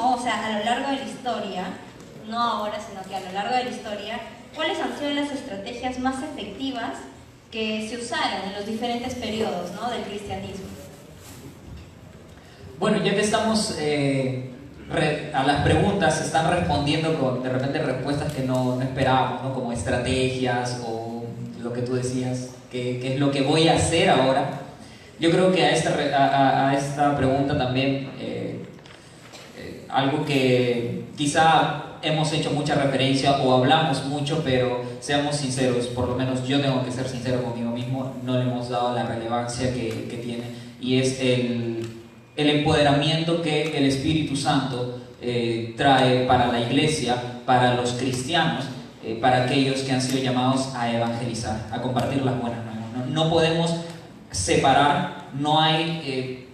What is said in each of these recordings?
mismo, o sea, a lo largo de la historia, no ahora, sino que a lo largo de la historia, ¿cuáles han sido las estrategias más efectivas que se usaron en los diferentes periodos, ¿no?, del cristianismo? Bueno, ya que estamos a las preguntas, se están respondiendo con de repente respuestas que no esperábamos, ¿no? Como estrategias o lo que tú decías, que es lo que voy a hacer ahora. Yo creo que a esta pregunta también, algo que quizá hemos hecho mucha referencia o hablamos mucho, pero seamos sinceros, por lo menos yo tengo que ser sincero conmigo mismo, no le hemos dado la relevancia que tiene, y es el empoderamiento que el Espíritu Santo trae para la iglesia, para los cristianos, para aquellos que han sido llamados a evangelizar, a compartir las buenas nuevas. No podemos separar, no hay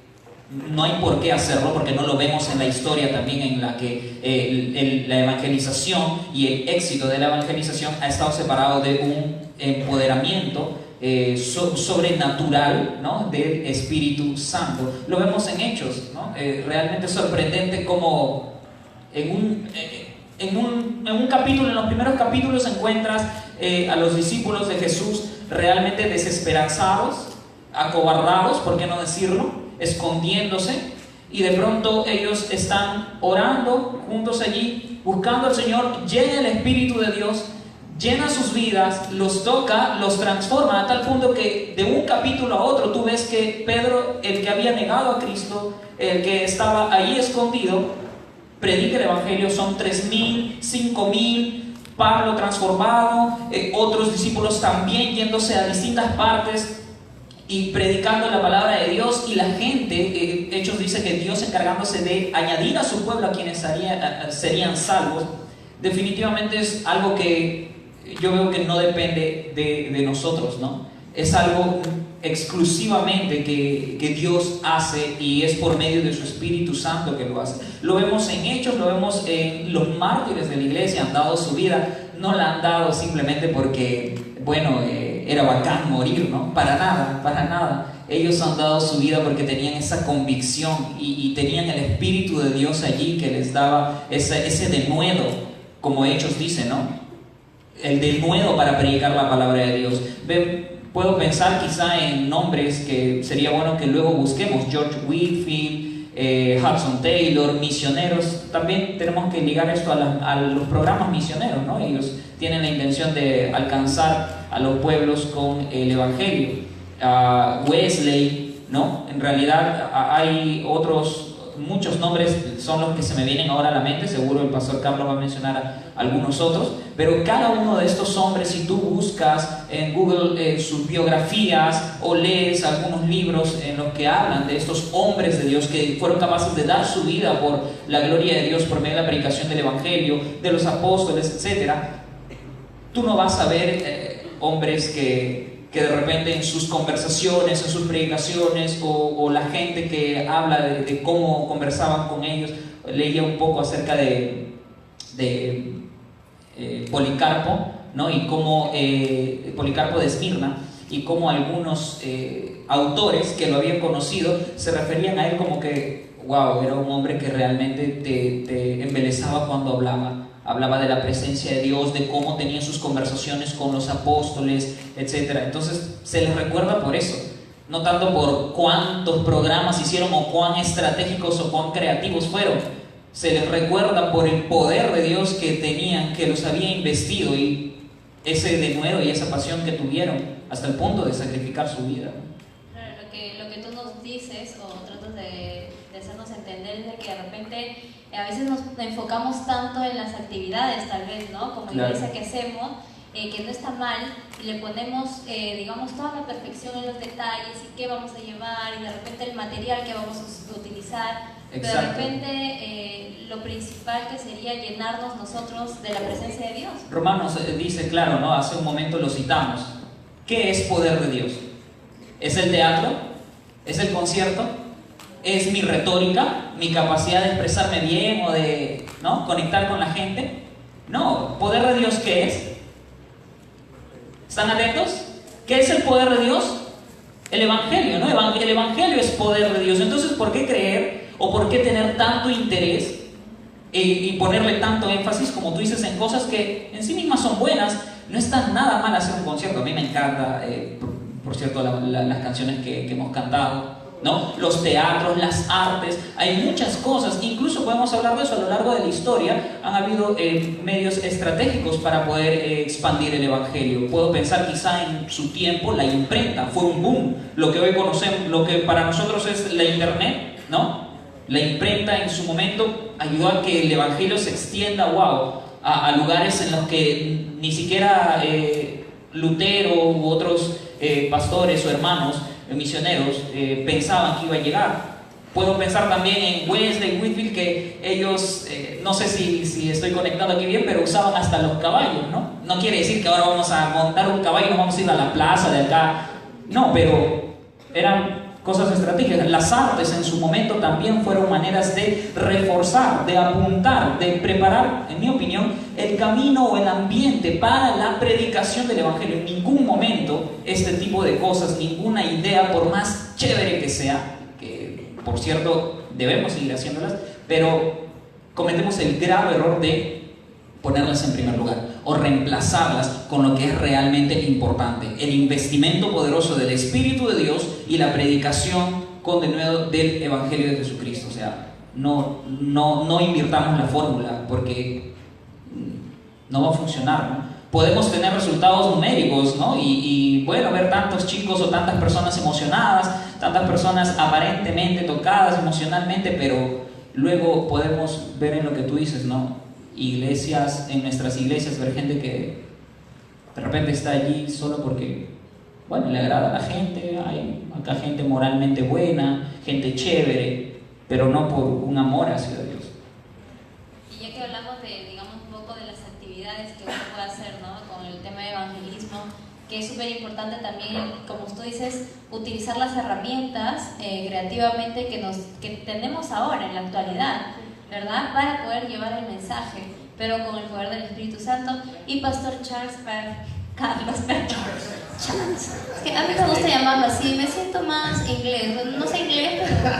por qué hacerlo, porque no lo vemos en la historia también, en la que la evangelización y el éxito de la evangelización ha estado separado de un empoderamiento sobrenatural, ¿no?, del Espíritu Santo. Lo vemos en Hechos, ¿no? Realmente sorprendente como en un capítulo, en los primeros capítulos encuentras a los discípulos de Jesús realmente desesperanzados, acobardados, ¿por qué no decirlo?, escondiéndose, y de pronto ellos están orando juntos allí, buscando al Señor. Llega el Espíritu de Dios, llena sus vidas, los toca, los transforma, a tal punto que de un capítulo a otro tú ves que Pedro, el que había negado a Cristo, el que estaba ahí escondido, predica el Evangelio. Son 3,000, 5,000, Pablo transformado, otros discípulos también yéndose a distintas partes y predicando la palabra de Dios, y la gente, Hechos dice que Dios encargándose de añadir a su pueblo a quienes serían salvos. Definitivamente es algo que yo veo que no depende de nosotros, ¿no? Es algo exclusivamente que Dios hace, y es por medio de su Espíritu Santo que lo hace. Lo vemos en Hechos, lo vemos en los mártires de la iglesia. Han dado su vida, no la han dado simplemente porque, bueno, era bacán morir, ¿no? Para nada, para nada. Ellos han dado su vida porque tenían esa convicción y tenían el Espíritu de Dios allí que les daba ese denuedo, como Hechos dice, ¿no? El denuedo para predicar la palabra de Dios. Puedo pensar quizá en nombres que sería bueno que luego busquemos: George Whitefield, Hudson Taylor, misioneros. También tenemos que ligar esto a los programas misioneros, ¿no? Ellos tienen la intención de alcanzar a los pueblos con el Evangelio. Wesley, ¿no? En realidad hay muchos nombres son los que se me vienen ahora a la mente. Seguro el pastor Carlos va a mencionar algunos otros, pero cada uno de estos hombres, si tú buscas en Google sus biografías o lees algunos libros en los que hablan de estos hombres de Dios que fueron capaces de dar su vida por la gloria de Dios, por medio de la predicación del Evangelio, de los apóstoles, etc., tú no vas a ver hombres que de repente en sus conversaciones, en sus predicaciones, o la gente que habla de cómo conversaban con ellos. Leía un poco acerca de Policarpo, ¿no? Y cómo Policarpo de Esmirna, y cómo algunos autores que lo habían conocido se referían a él como que, wow, era un hombre que realmente te embelesaba cuando hablaba de la presencia de Dios, de cómo tenía sus conversaciones con los apóstoles, etc. Entonces se les recuerda por eso, no tanto por cuántos programas hicieron o cuán estratégicos o cuán creativos fueron. Se les recuerda por el poder de Dios que tenían, que los había investido, y ese denuedo y esa pasión que tuvieron hasta el punto de sacrificar su vida. Claro, lo que tú nos dices o tratas de hacernos entender es de que de repente a veces nos enfocamos tanto en las actividades, tal vez, ¿no? Como claro, iglesia que hacemos, que no está mal, y le ponemos, digamos, toda la perfección en los detalles y qué vamos a llevar, y de repente el material que vamos a utilizar. Exacto. Pero de repente lo principal que sería llenarnos nosotros de la presencia de Dios. Romanos dice, claro, ¿no? Hace un momento lo citamos. ¿Qué es poder de Dios? ¿Es el teatro? ¿Es el concierto? ¿Es mi retórica? ¿Mi capacidad de expresarme bien o de, ¿no?, conectar con la gente? No, ¿poder de Dios qué es? ¿Están atentos? ¿Qué es el poder de Dios? El Evangelio, ¿no? El Evangelio es poder de Dios. Entonces, ¿por qué creer o por qué tener tanto interés y ponerle tanto énfasis, como tú dices, en cosas que en sí mismas son buenas. No está nada mal hacer un concierto. A mí me encanta, por cierto, las canciones que hemos cantado, ¿no? Los teatros, las artes, hay muchas cosas. Incluso podemos hablar de eso a lo largo de la historia. Han habido medios estratégicos para poder expandir el evangelio. Puedo pensar quizá en su tiempo la imprenta fue un boom. Lo que hoy conocemos, lo que para nosotros es la internet, ¿no? La imprenta en su momento ayudó a que el evangelio se extienda, a lugares en los que ni siquiera Lutero u otros pastores o hermanos misioneros pensaban que iba a llegar. Puedo pensar también en Wesley, Whitefield, que ellos, no sé si estoy conectado aquí bien, pero usaban hasta los caballos, ¿no? No quiere decir que ahora vamos a montar un caballo y nos vamos a ir a la plaza de acá. No, pero eran cosas estratégicas. Las artes en su momento también fueron maneras de reforzar, de apuntar, de preparar, en mi opinión, el camino o el ambiente para la predicación del evangelio. En ningún momento este tipo de cosas, ninguna idea, por más chévere que sea, que por cierto debemos seguir haciéndolas, pero cometemos el grave error de ponerlas en primer lugar o reemplazarlas con lo que es realmente importante: el investimento poderoso del Espíritu de Dios y la predicación con denuedo del Evangelio de Jesucristo. O sea, no invirtamos la fórmula, porque no va a funcionar, ¿no? Podemos tener resultados numéricos, ¿no? Y bueno, ver tantos chicos o tantas personas emocionadas, tantas personas aparentemente tocadas emocionalmente, pero luego podemos ver en lo que tú dices, ¿no? Iglesias, en nuestras iglesias, ver gente que de repente está allí solo porque, bueno, le agrada a la gente. Hay acá gente moralmente buena, gente chévere, pero no por un amor hacia Dios. Y ya que hablamos de, digamos, un poco de las actividades que uno puede hacer, ¿no?, con el tema de evangelismo, que es súper importante también, como tú dices, utilizar las herramientas creativamente que tenemos ahora en la actualidad, ¿verdad?, para poder llevar el mensaje, pero con el poder del Espíritu Santo. Y Pastor Carlos, Charles. Es que a mí me gusta llamarlo así, me siento más inglés, no sé inglés, pero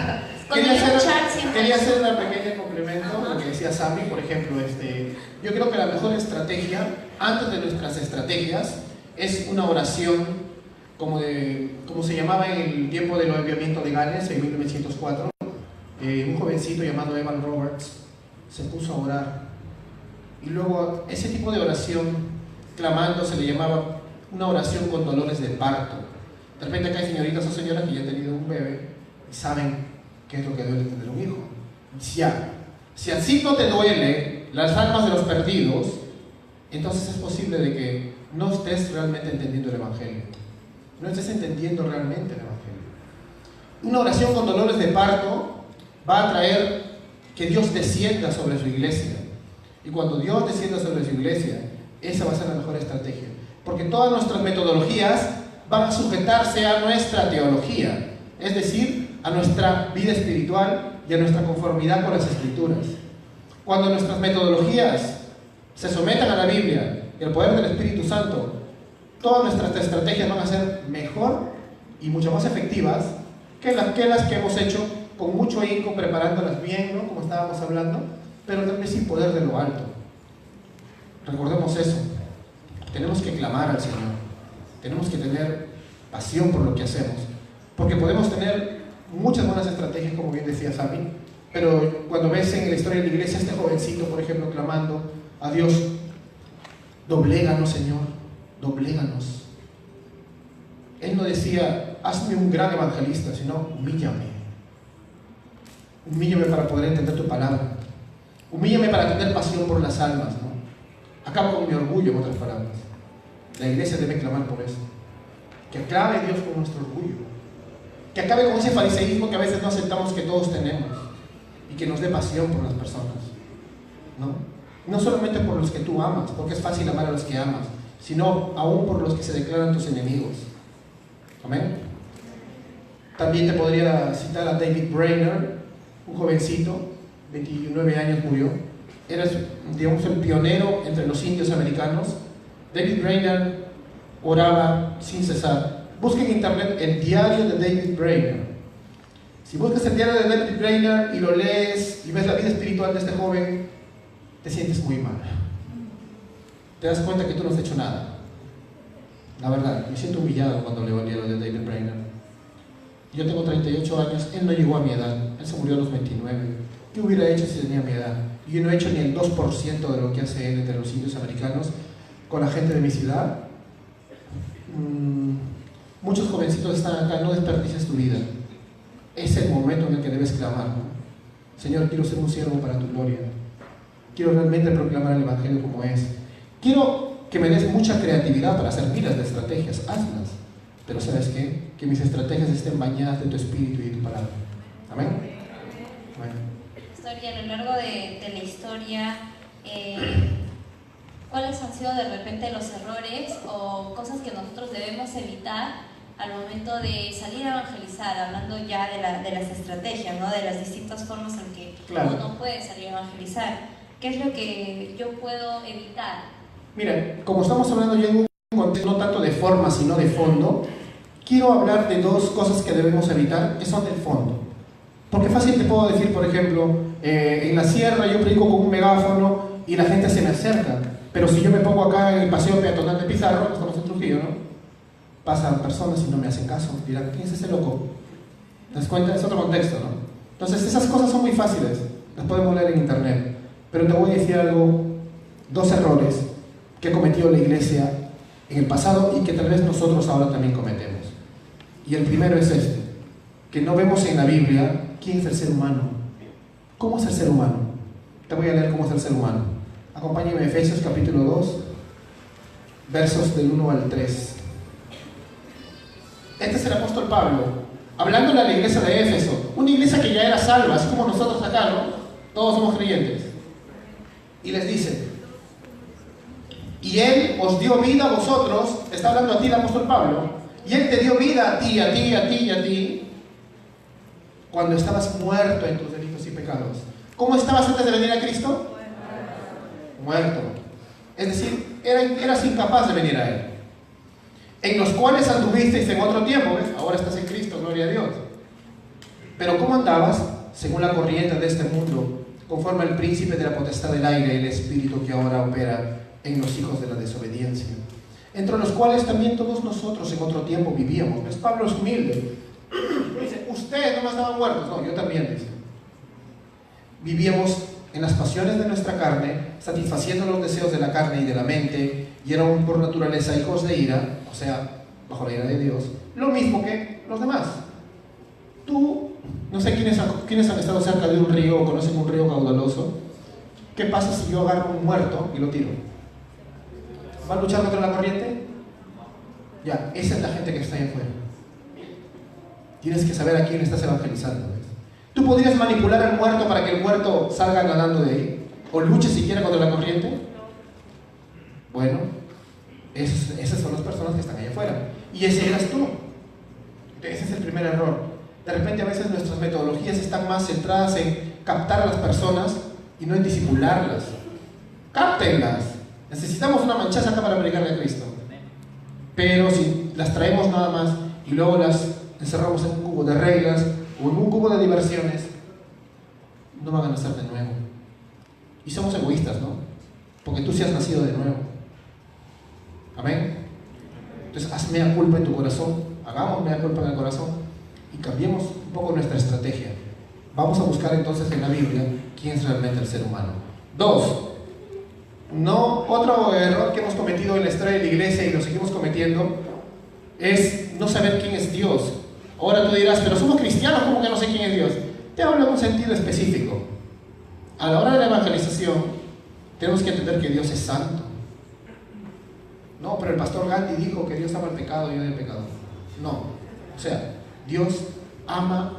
cuando digo Charles siempre... Quería hacer un pequeño complemento a lo que decía Sammy. Por ejemplo, yo creo que la mejor estrategia, antes de nuestras estrategias, es una oración como se llamaba en el tiempo del avivamiento de Gales, en 1904. Un jovencito llamado Evan Roberts se puso a orar, y luego ese tipo de oración clamando se le llamaba una oración con dolores de parto. De repente acá hay señoritas o señoras que ya han tenido un bebé y saben qué es lo que duele tener un hijo. Si así no te duele las almas de los perdidos, entonces es posible de que no estés realmente entendiendo el evangelio, no estés entendiendo realmente el evangelio. Una oración con dolores de parto va a traer que Dios descienda sobre su iglesia. Y cuando Dios descienda sobre su iglesia, esa va a ser la mejor estrategia. Porque todas nuestras metodologías van a sujetarse a nuestra teología, es decir, a nuestra vida espiritual y a nuestra conformidad con las Escrituras. Cuando nuestras metodologías se sometan a la Biblia y al poder del Espíritu Santo, todas nuestras estrategias van a ser mejor y mucho más efectivas que las que hemos hecho con mucho ahínco, preparándolas bien, ¿no?, como estábamos hablando, pero también sin poder de lo alto. Recordemos eso. Tenemos que clamar al Señor. Tenemos que tener pasión por lo que hacemos. Porque podemos tener muchas buenas estrategias, como bien decía Sammy, pero cuando ves en la historia de la iglesia este jovencito, por ejemplo, clamando a Dios: dobléganos, Señor, dobléganos. Él no decía: hazme un gran evangelista, sino humíllame. Humíllame para poder entender tu palabra. Humíllame para tener pasión por las almas, ¿no? Acabo con mi orgullo, en otras palabras. La iglesia debe clamar por eso. Que acabe Dios con nuestro orgullo. Que acabe con ese fariseísmo que a veces no aceptamos que todos tenemos. Y que nos dé pasión por las personas, ¿no? No solamente por los que tú amas, porque es fácil amar a los que amas, sino aún por los que se declaran tus enemigos. Amén. También te podría citar a David Brainerd, un jovencito, 29 años murió. Era, digamos, el pionero entre los indios americanos. David Brainerd oraba sin cesar. Busca en internet el diario de David Brainerd. Si buscas el diario de David Brainerd y lo lees y ves la vida espiritual de este joven, te sientes muy mal. Te das cuenta que tú no has hecho nada. La verdad, me siento humillado cuando leo el libro de David Brainerd. Yo tengo 38 años, él no llegó a mi edad, él se murió a los 29. ¿Qué hubiera hecho si tenía mi edad? Yo no he hecho ni el 2% de lo que hace él entre los indios americanos con la gente de mi ciudad. Muchos jovencitos están acá, no desperdicies tu vida. Es el momento en el que debes clamar, ¿no? Señor, quiero ser un siervo para tu gloria. Quiero realmente proclamar el Evangelio como es. Quiero que me des mucha creatividad para hacer miles de estrategias, hazlas. Pero ¿sabes qué? Que mis estrategias estén bañadas de tu espíritu y de tu palabra. Amén. A lo largo de la historia, ¿cuáles han sido de repente los errores o cosas que nosotros debemos evitar al momento de salir a evangelizar, hablando ya de las estrategias, ¿no? De las distintas formas en que uno puede salir a evangelizar? ¿Qué es lo que yo puedo evitar? Mira, como estamos hablando ya en un contexto no tanto de forma sino de fondo, quiero hablar de dos cosas que debemos evitar, que son del fondo. Porque fácil te puedo decir, por ejemplo, en la sierra yo predico con un megáfono y la gente se me acerca. Pero si yo me pongo acá en el paseo peatonal de Pizarro, estamos en Trujillo, ¿no? Pasan personas y no me hacen caso. Dirán, ¿quién es ese loco? ¿Te das cuenta? Es otro contexto, ¿no? Entonces esas cosas son muy fáciles, las podemos leer en internet. Pero te voy a decir algo, dos errores que ha cometido la iglesia en el pasado y que tal vez nosotros ahora también cometemos. Y el primero es este, que no vemos en la Biblia quién es el ser humano. ¿Cómo es el ser humano? Te voy a leer cómo es el ser humano. Acompáñame a Efesios capítulo 2, versos del 1 al 3. Este es el apóstol Pablo, hablándole a la iglesia de Éfeso, una iglesia que ya era salva, así como nosotros acá, ¿no? Todos somos creyentes. Y les dice, y Él os dio vida a vosotros, está hablando a ti el apóstol Pablo, y Él te dio vida a ti, a ti, a ti, a ti, cuando estabas muerto en tus delitos y pecados. ¿Cómo estabas antes de venir a Cristo? Muerto. Es decir, eras incapaz de venir a Él. En los cuales anduvisteis en otro tiempo, ¿ves? Ahora estás en Cristo, gloria a Dios. Pero ¿cómo andabas? Según la corriente de este mundo, conforme al príncipe de la potestad del aire y el espíritu que ahora opera en los hijos de la desobediencia, entre los cuales también todos nosotros en otro tiempo vivíamos. ¿Ves? Pablo es humilde. Dice, ustedes no estaban muertos. No, yo también, dice. Vivíamos en las pasiones de nuestra carne, satisfaciendo los deseos de la carne y de la mente, y éramos por naturaleza hijos de ira, o sea, bajo la ira de Dios, lo mismo que los demás. Tú, no sé quiénes han estado cerca de un río o conocen un río caudaloso. ¿Qué pasa si yo agarro un muerto y lo tiro? ¿Va a luchar contra la corriente? Ya, esa es la gente que está ahí afuera. Tienes que saber a quién estás evangelizando, ¿ves? ¿Tú podrías manipular al muerto para que el muerto salga nadando de ahí? ¿O luche siquiera contra la corriente? Bueno, esas son las personas que están ahí afuera. Y ese eras tú. Ese es el primer error. De repente a veces nuestras metodologías están más centradas en captar a las personas y no en disipularlas. ¡Cáptenlas! Necesitamos una manchaza acá para predicar de Cristo. Pero si las traemos nada más y luego las encerramos en un cubo de reglas o en un cubo de diversiones, no van a nacer de nuevo. Y somos egoístas, ¿no? Porque tú sí has nacido de nuevo. Amén. Entonces haz mea culpa en tu corazón, hagamos mea culpa en el corazón y cambiemos un poco nuestra estrategia. Vamos a buscar entonces en la Biblia quién es realmente el ser humano. 2. Otro error que hemos cometido en la historia de la iglesia y lo seguimos cometiendo es no saber quién es Dios. Ahora tú dirás, pero somos cristianos, ¿cómo que no sé quién es Dios? Te hablo en un sentido específico. A la hora de la evangelización tenemos que entender que Dios es santo. No, pero el pastor Gandhi dijo que Dios ama el pecado y odia el pecado. No, o sea, Dios ama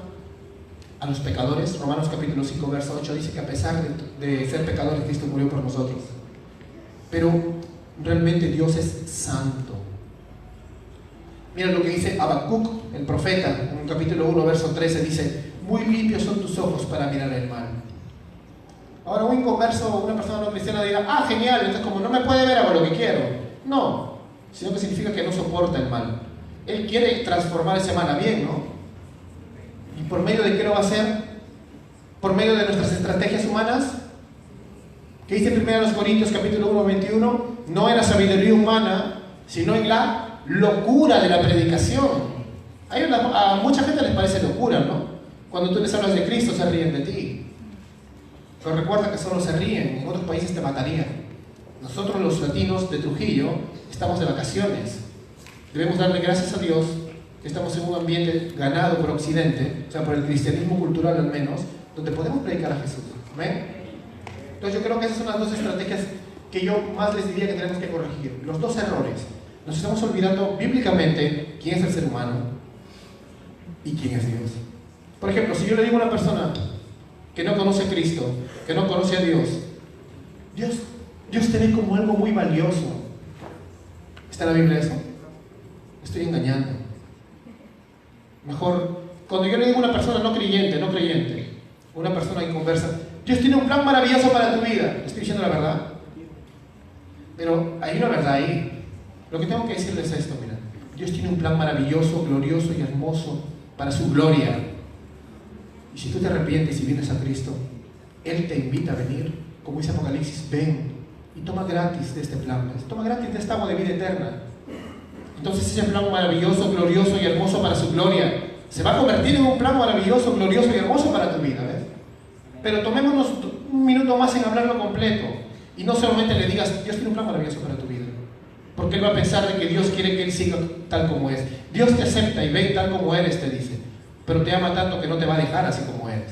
a los pecadores. Romanos capítulo 5 verso 8 dice que a pesar de ser pecadores, Cristo murió por nosotros. Pero realmente Dios es santo. Mira lo que dice Habacuc, el profeta, en el capítulo 1 verso 13 dice: muy limpios son tus ojos para mirar el mal. Ahora un inconverso o una persona no cristiana dirá: ah, genial, entonces como no me puede ver hago lo que quiero. No, sino que significa que no soporta el mal. Él quiere transformar ese mal a bien, ¿no? ¿Y por medio de qué lo va a hacer? Por medio de nuestras estrategias humanas. ¿Qué dice 1 Corintios capítulo 1, 21? No en la sabiduría humana, sino en la locura de la predicación. A mucha gente les parece locura, ¿no? Cuando tú les hablas de Cristo se ríen de ti. Pero recuerda que solo se ríen, en otros países te matarían. Nosotros los latinos de Trujillo estamos de vacaciones. Debemos darle gracias a Dios que estamos en un ambiente ganado por Occidente, o sea, por el cristianismo cultural al menos, donde podemos predicar a Jesús. ¿Amén? Entonces yo creo que esas son las dos estrategias que yo más les diría que tenemos que corregir. Los dos errores. Nos estamos olvidando bíblicamente quién es el ser humano y quién es Dios. Por ejemplo, si yo le digo a una persona que no conoce a Cristo, que no conoce a Dios, Dios te ve como algo muy valioso. ¿Está en la Biblia eso? Estoy engañando. Mejor, cuando yo le digo a una persona no creyente, una persona inconversa, Dios tiene un plan maravilloso para tu vida, estoy diciendo la verdad. Pero hay una verdad ahí. Lo que tengo que decirles es esto, mira. Dios tiene un plan maravilloso, glorioso y hermoso para su gloria. Y si tú te arrepientes y vienes a Cristo, Él te invita a venir, como dice Apocalipsis, ven y toma gratis de este plan, toma gratis de esta agua de vida eterna. Entonces ese plan maravilloso, glorioso y hermoso para su gloria se va a convertir en un plan maravilloso, glorioso y hermoso para tu vida, ¿ves? Pero tomémonos un minuto más en hablarlo completo y no solamente le digas, Dios tiene un plan maravilloso para tu vida, porque Él va a pensar de que Dios quiere que Él siga tal como es. Dios te acepta y ve tal como eres, te dice, pero te ama tanto que no te va a dejar así como eres.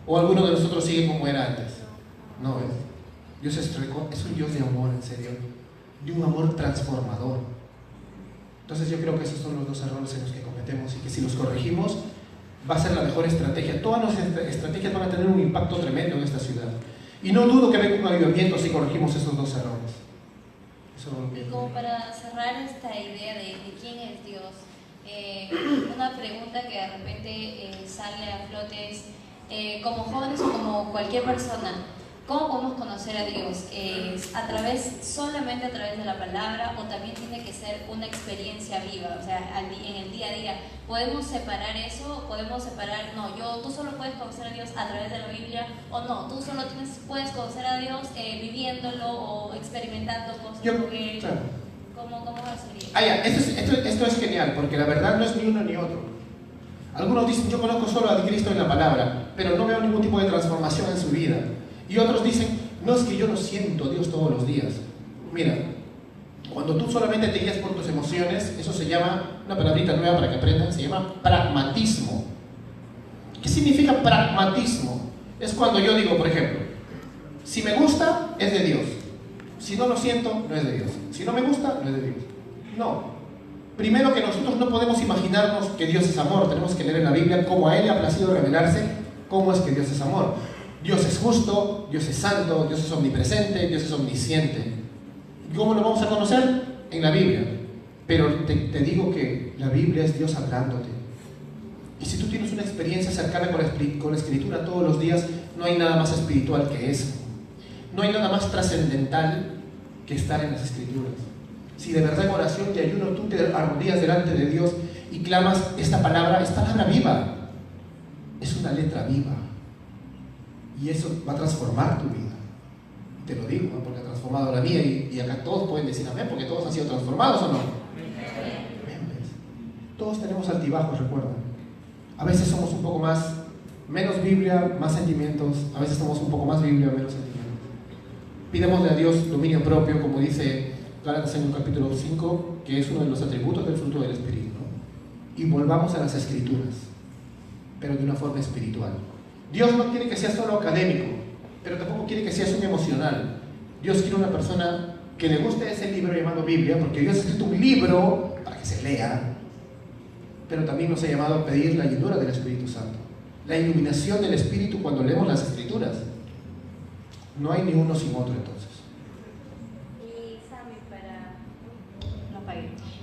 O alguno de nosotros sigue como era antes. No, ¿ves? Dios es un Dios de amor, en serio, de un amor transformador. Entonces yo creo que esos son los dos errores en los que cometemos y que si los corregimos va a ser la mejor estrategia. Todas nuestras estrategias van a tener un impacto tremendo en esta ciudad. Y no dudo que venga un avivamiento si corregimos esos dos errores. Y como para cerrar esta idea de quién es Dios, una pregunta que de repente sale a flote es, como jóvenes o como cualquier persona, ¿cómo podemos conocer a Dios? ¿Solamente a través de la palabra o también tiene que ser una experiencia viva? O sea, en el día a día, ¿podemos separar eso? ¿Podemos separar, tú solo puedes conocer a Dios a través de la Biblia? ¿O no, tú solo puedes conocer a Dios viviéndolo o experimentando cosas con Él? Claro. ¿Cómo sería? Esto es genial, porque la verdad no es ni uno ni otro. Algunos dicen, yo conozco solo a Cristo en la palabra, pero no veo ningún tipo de transformación en su vida. Y otros dicen, no, es que yo no siento a Dios todos los días. Mira, cuando tú solamente te guías por tus emociones, eso se llama, una palabrita nueva para que aprendan, se llama pragmatismo. ¿Qué significa pragmatismo? Es cuando yo digo, por ejemplo, si me gusta, es de Dios. Si no lo siento, no es de Dios. Si no me gusta, no es de Dios. No. Primero que nosotros no podemos imaginarnos que Dios es amor. Tenemos que leer en la Biblia cómo a Él le ha placido revelarse cómo es que Dios es amor. Dios es justo, Dios es santo, Dios es omnipresente, Dios es omnisciente. ¿Y cómo lo vamos a conocer? En la Biblia. Pero te digo que la Biblia es Dios hablándote. Y si tú tienes una experiencia cercana con la Escritura todos los días, no hay nada más espiritual que eso. No hay nada más trascendental que estar en las Escrituras. Si de verdad en oración y ayuno tú te arrodillas delante de Dios y clamas esta palabra, es palabra viva. Es una letra viva. Y eso va a transformar tu vida. Te lo digo, ¿no? Porque ha transformado la mía y acá todos pueden decir amén, porque todos han sido transformados, ¿o no? Amén. Todos tenemos altibajos, recuerda. A veces somos un poco menos Biblia, más sentimientos. A veces somos un poco más Biblia, menos sentimientos. Pidémosle a Dios dominio propio, como dice Gálatas en el capítulo 5, que es uno de los atributos del fruto del Espíritu, ¿no? Y volvamos a las Escrituras, pero de una forma espiritual. Dios no quiere que seas solo académico, pero tampoco quiere que seas un emocional. Dios quiere una persona que le guste ese libro llamado Biblia, porque Dios ha escrito un libro para que se lea, pero también nos ha llamado a pedir la llenura del Espíritu Santo, la iluminación del Espíritu cuando leemos las Escrituras. No hay ni uno sin otro, entonces. Y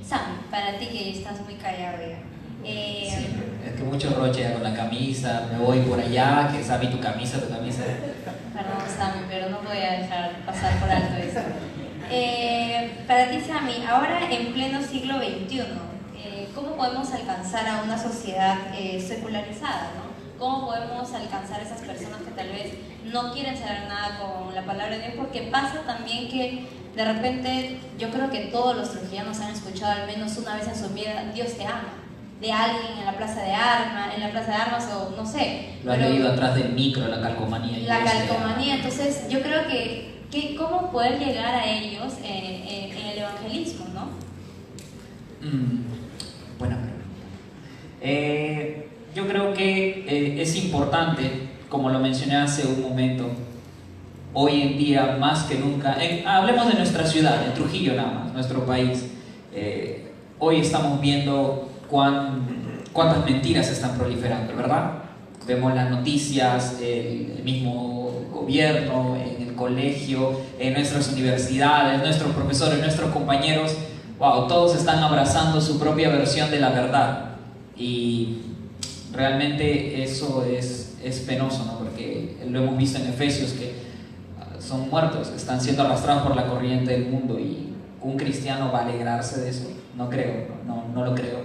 Sammy, para ti que estás muy callado ya. Sí, es que mucho roche ya con la camisa, me voy por allá, que Sammy tu camisa. Perdón, Sammy, pero no voy a dejar pasar por alto eso. Para ti, Sammy, ahora en pleno siglo XXI, ¿cómo podemos alcanzar a una sociedad secularizada, ¿no? ¿Cómo podemos alcanzar a esas personas que tal vez no quieren saber nada con la palabra de Dios? Porque pasa también que de repente, yo creo que todos los trujillanos han escuchado al menos una vez en su vida, Dios te ama, de alguien en la plaza de armas o no sé. Lo han leído atrás del micro, la calcomanía. La calcomanía, entonces yo creo que cómo poder llegar a ellos en el evangelismo, ¿no? Buena pregunta. Yo creo que es importante, como lo mencioné hace un momento, hoy en día más que nunca, hablemos de nuestra ciudad, de Trujillo nada más, nuestro país. Hoy estamos viendo cuántas mentiras están proliferando, ¿verdad? Vemos las noticias, el mismo gobierno, en el colegio, en nuestras universidades, nuestros profesores, nuestros compañeros. Wow, todos están abrazando su propia versión de la verdad. Y realmente eso es penoso, ¿no? Porque lo hemos visto en Efesios, que son muertos, están siendo arrastrados por la corriente del mundo, y un cristiano va a alegrarse de eso. No creo, no lo creo.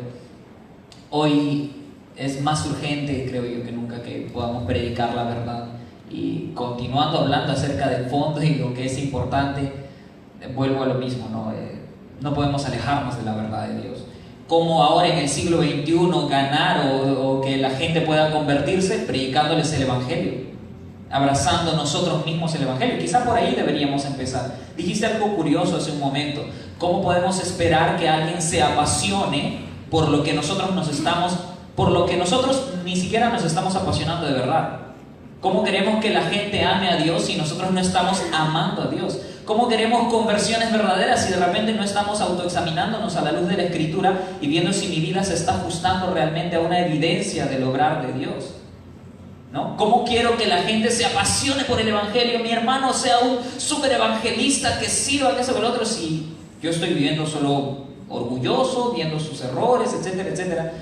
Hoy es más urgente, creo yo, que nunca que podamos predicar la verdad. Y continuando hablando acerca del fondo y lo que es importante, vuelvo a lo mismo, ¿no? No podemos alejarnos de la verdad de Dios. ¿Cómo ahora en el siglo XXI ganar o que la gente pueda convertirse? Predicándoles el Evangelio, abrazando nosotros mismos el Evangelio. Quizá por ahí deberíamos empezar. Dijiste algo curioso hace un momento. ¿Cómo podemos esperar que alguien se apasione por lo que nosotros ni siquiera nos estamos apasionando de verdad? ¿Cómo queremos que la gente ame a Dios si nosotros no estamos amando a Dios? ¿Cómo queremos conversiones verdaderas si de repente no estamos autoexaminándonos a la luz de la Escritura y viendo si mi vida se está ajustando realmente a una evidencia del obrar de Dios? ¿No? ¿Cómo quiero que la gente se apasione por el Evangelio? Mi hermano sea un súper evangelista que sirva, que eso, que lo otro, si yo estoy viviendo solo orgulloso, viendo sus errores, etcétera, etcétera.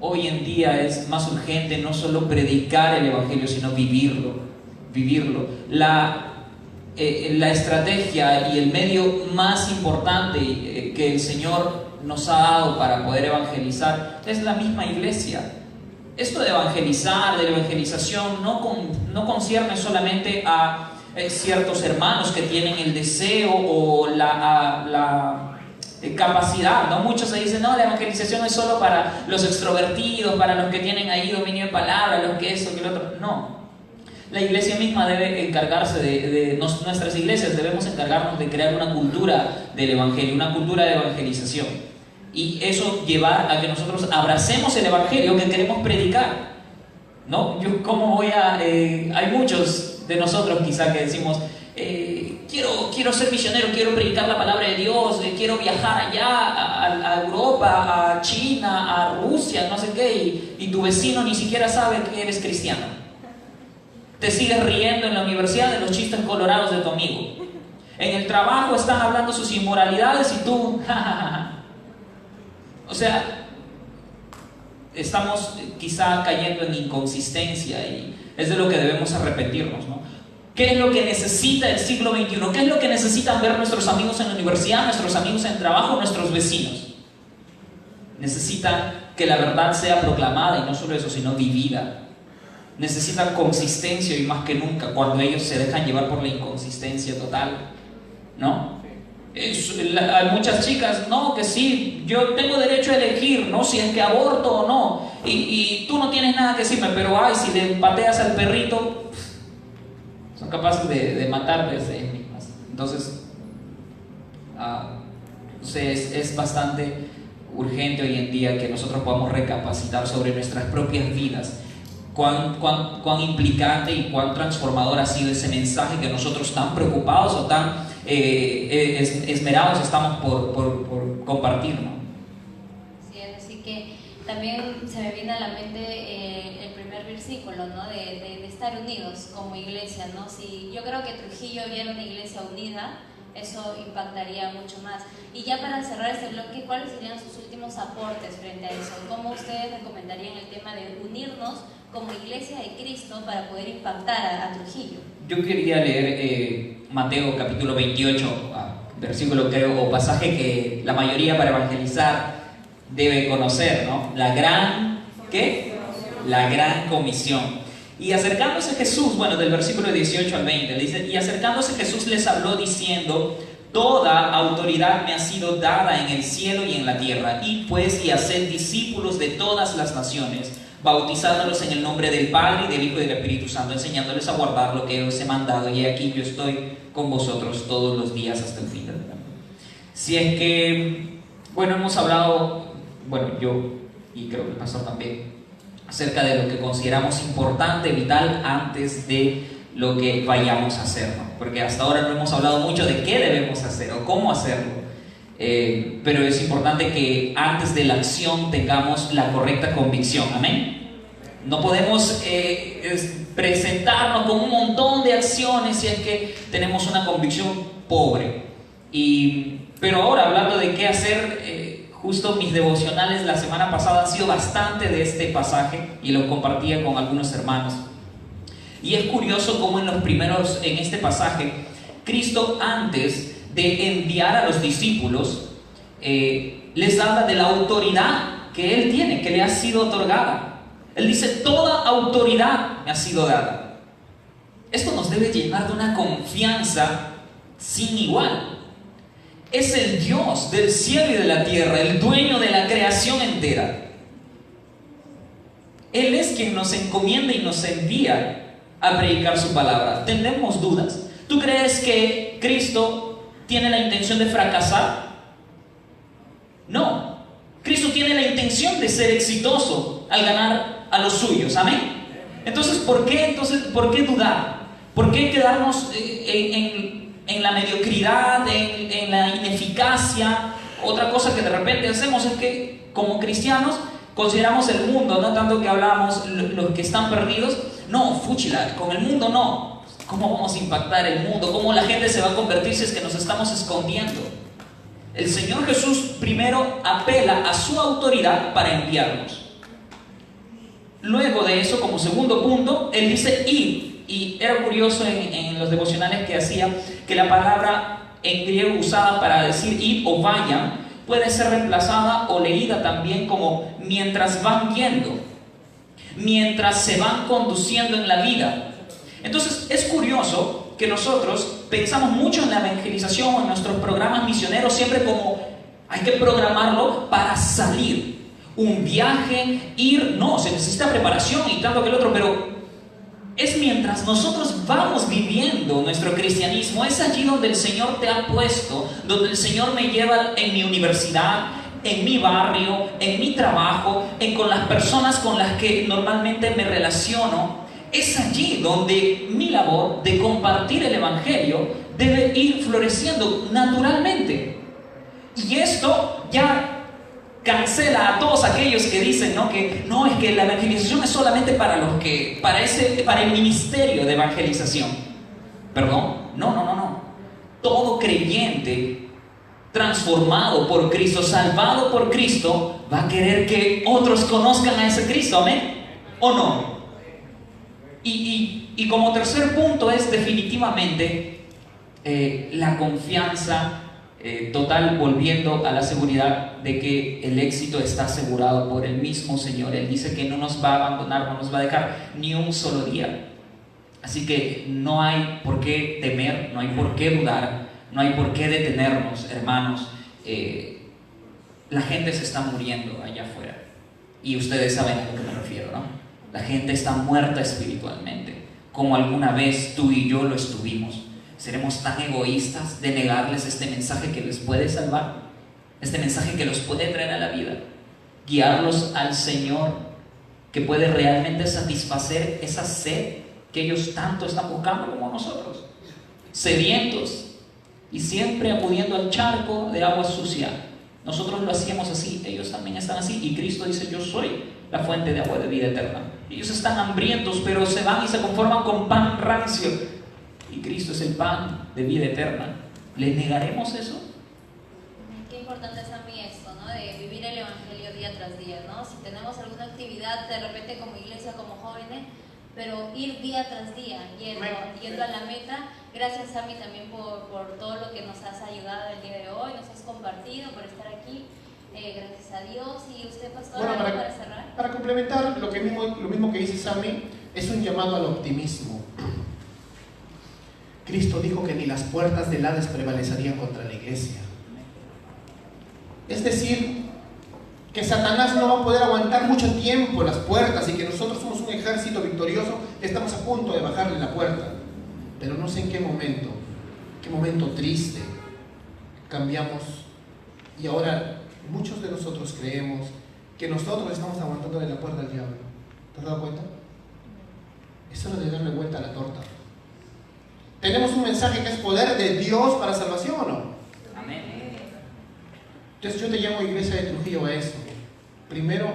Hoy en día es más urgente no solo predicar el Evangelio, sino vivirlo. La estrategia y el medio más importante que el Señor nos ha dado para poder evangelizar es la misma iglesia. Esto de evangelizar, de la evangelización, no concierne solamente a ciertos hermanos que tienen el deseo o la capacidad, ¿no? Muchos se dicen, no, la evangelización es solo para los extrovertidos, para los que tienen ahí dominio de palabra, los que eso, que lo otro. No. La iglesia misma debe encargarse nuestras iglesias debemos encargarnos de crear una cultura del evangelio, una cultura de evangelización. Y eso llevar a que nosotros abracemos el evangelio que queremos predicar, ¿no? ¿Cómo voy a...? Hay muchos de nosotros quizá que decimos, quiero ser misionero, quiero predicar la palabra de Dios, quiero viajar allá a Europa, a China, a Rusia, no sé qué, y tu vecino ni siquiera sabe que eres cristiano. Te sigues riendo en la universidad de los chistes colorados de tu amigo. En el trabajo están hablando sus inmoralidades y tú... O sea, estamos quizá cayendo en inconsistencia y es de lo que debemos arrepentirnos, ¿no? ¿Qué es lo que necesita el siglo XXI? ¿Qué es lo que necesitan ver nuestros amigos en la universidad, nuestros amigos en el trabajo, nuestros vecinos? Necesitan que la verdad sea proclamada y no solo eso, sino vivida. Necesitan consistencia y más que nunca cuando ellos se dejan llevar por la inconsistencia total, ¿no? Hay muchas chicas, no, que sí, yo tengo derecho a elegir, ¿no? Si es que aborto o no, y tú no tienes nada que decirme, pero ay, si le pateas al perrito, son capaces de matar desde ellas mismas. Entonces, es bastante urgente hoy en día que nosotros podamos recapacitar sobre nuestras propias vidas. Cuán implicante y cuán transformador ha sido ese mensaje que nosotros tan preocupados o tan esmerados estamos por compartir, ¿no? Sí, así que también se me viene a la mente el primer versículo, ¿no? De estar unidos como iglesia, ¿no? Si yo creo que Trujillo viera una iglesia unida, eso impactaría mucho más. Y ya para cerrar este bloque, ¿cuáles serían sus últimos aportes frente a eso? ¿Cómo ustedes recomendarían el tema de unirnos como iglesia de Cristo para poder impactar a Trujillo? Yo quería leer Mateo capítulo 28, versículo creo, o pasaje que la mayoría para evangelizar debe conocer, ¿no? La gran, ¿qué? La gran comisión. Y acercándose Jesús, bueno, del versículo 18 al 20, le dice, y acercándose Jesús les habló diciendo, toda autoridad me ha sido dada en el cielo y en la tierra. Id pues y haced discípulos de todas las naciones, bautizándolos en el nombre del Padre y del Hijo y del Espíritu Santo, enseñándoles a guardar lo que os he mandado. Y aquí yo estoy con vosotros todos los días hasta el fin del mundo. Si es que, bueno, hemos hablado, bueno, yo y creo que el pastor también, acerca de lo que consideramos importante, vital, antes de lo que vayamos a hacer, ¿no? Porque hasta ahora no hemos hablado mucho de qué debemos hacer o cómo hacerlo, pero es importante que antes de la acción tengamos la correcta convicción, amén. No podemos presentarnos con un montón de acciones si es que tenemos una convicción pobre. Pero ahora, hablando de qué hacer, justo mis devocionales la semana pasada han sido bastante de este pasaje y lo compartía con algunos hermanos. Y es curioso cómo en este pasaje, Cristo, antes de enviar a los discípulos, les habla de la autoridad que Él tiene, que le ha sido otorgada. Él dice, toda autoridad me ha sido dada. Esto nos debe llenar de una confianza sin igual. Es el Dios del cielo y de la tierra, el dueño de la creación entera. Él es quien nos encomienda y nos envía a predicar su palabra. ¿Tenemos dudas? ¿Tú crees que Cristo tiene la intención de fracasar? No. Cristo tiene la intención de ser exitoso al ganar a los suyos. Amén. Entonces, ¿por qué dudar? ¿Por qué quedarnos en la mediocridad, en la ineficacia? Otra cosa que de repente hacemos es que como cristianos consideramos el mundo, no tanto que hablamos los que están perdidos, no, fúchila, con el mundo no. ¿Cómo vamos a impactar el mundo? ¿Cómo la gente se va a convertir si es que nos estamos escondiendo? El Señor Jesús primero apela a su autoridad para enviarnos. Luego de eso, como segundo punto, Él dice id. Y era curioso en los devocionales que hacía que la palabra en griego usada para decir id o vayan puede ser reemplazada o leída también como mientras van yendo, mientras se van conduciendo en la vida. Entonces es curioso que nosotros pensamos mucho en la evangelización o en nuestros programas misioneros siempre como hay que programarlo para salir, un viaje, ir, no, se necesita preparación y tanto que el otro, pero es mientras nosotros vamos viviendo nuestro cristianismo, es allí donde el Señor te ha puesto, donde el Señor me lleva en mi universidad, en mi barrio, en mi trabajo, con las personas con las que normalmente me relaciono. Es allí donde mi labor de compartir el Evangelio debe ir floreciendo naturalmente. Y esto ya cancela a todos aquellos que dicen, ¿no? Que no, es que la evangelización es solamente para el ministerio de evangelización. Perdón, no. Todo creyente transformado por Cristo, salvado por Cristo, va a querer que otros conozcan a ese Cristo, ¿amén? ¿O no? Y como tercer punto es definitivamente la confianza total, volviendo a la seguridad de que el éxito está asegurado por el mismo Señor. Él dice que no nos va a abandonar, no nos va a dejar ni un solo día. Así que no hay por qué temer, no hay por qué dudar, no hay por qué detenernos, hermanos. La gente se está muriendo allá afuera y ustedes saben a lo que me refiero, ¿no? La gente está muerta espiritualmente, como alguna vez tú y yo lo estuvimos. ¿Seremos tan egoístas de negarles este mensaje que les puede salvar? Este mensaje que los puede traer a la vida, guiarlos al Señor, que puede realmente satisfacer esa sed que ellos tanto están buscando como nosotros, sedientos y siempre acudiendo al charco de agua sucia. Nosotros lo hacíamos así, ellos también están así, y Cristo dice: yo soy la fuente de agua de vida eterna. Ellos están hambrientos, pero se van y se conforman con pan rancio, y Cristo es el pan de vida eterna. ¿Le negaremos eso? Qué importante es a mí esto, ¿no? De vivir el Evangelio día tras día, ¿no? Si tenemos alguna actividad de repente como iglesia, como jóvenes, pero ir día tras día, yendo a la meta. Gracias, Sammy, también por todo lo que nos has ayudado el día de hoy, nos has compartido, por estar aquí. Gracias a Dios. ¿Y usted, pastor, Bueno, algo para cerrar? para complementar lo mismo que dice Sammy, es un llamado al optimismo. Cristo dijo que ni las puertas del Hades prevalecerían contra la iglesia. Es decir, que Satanás no va a poder aguantar mucho tiempo las puertas y que nosotros somos un ejército victorioso que estamos a punto de bajarle la puerta. Pero no sé en qué momento triste, cambiamos y ahora muchos de nosotros creemos que nosotros estamos aguantándole la puerta al diablo. ¿Te has dado cuenta? Es hora de darle vuelta a la torta. ¿Tenemos un mensaje que es poder de Dios para salvación o no? Amén. Entonces yo te llamo, Iglesia de Trujillo, a esto. Primero,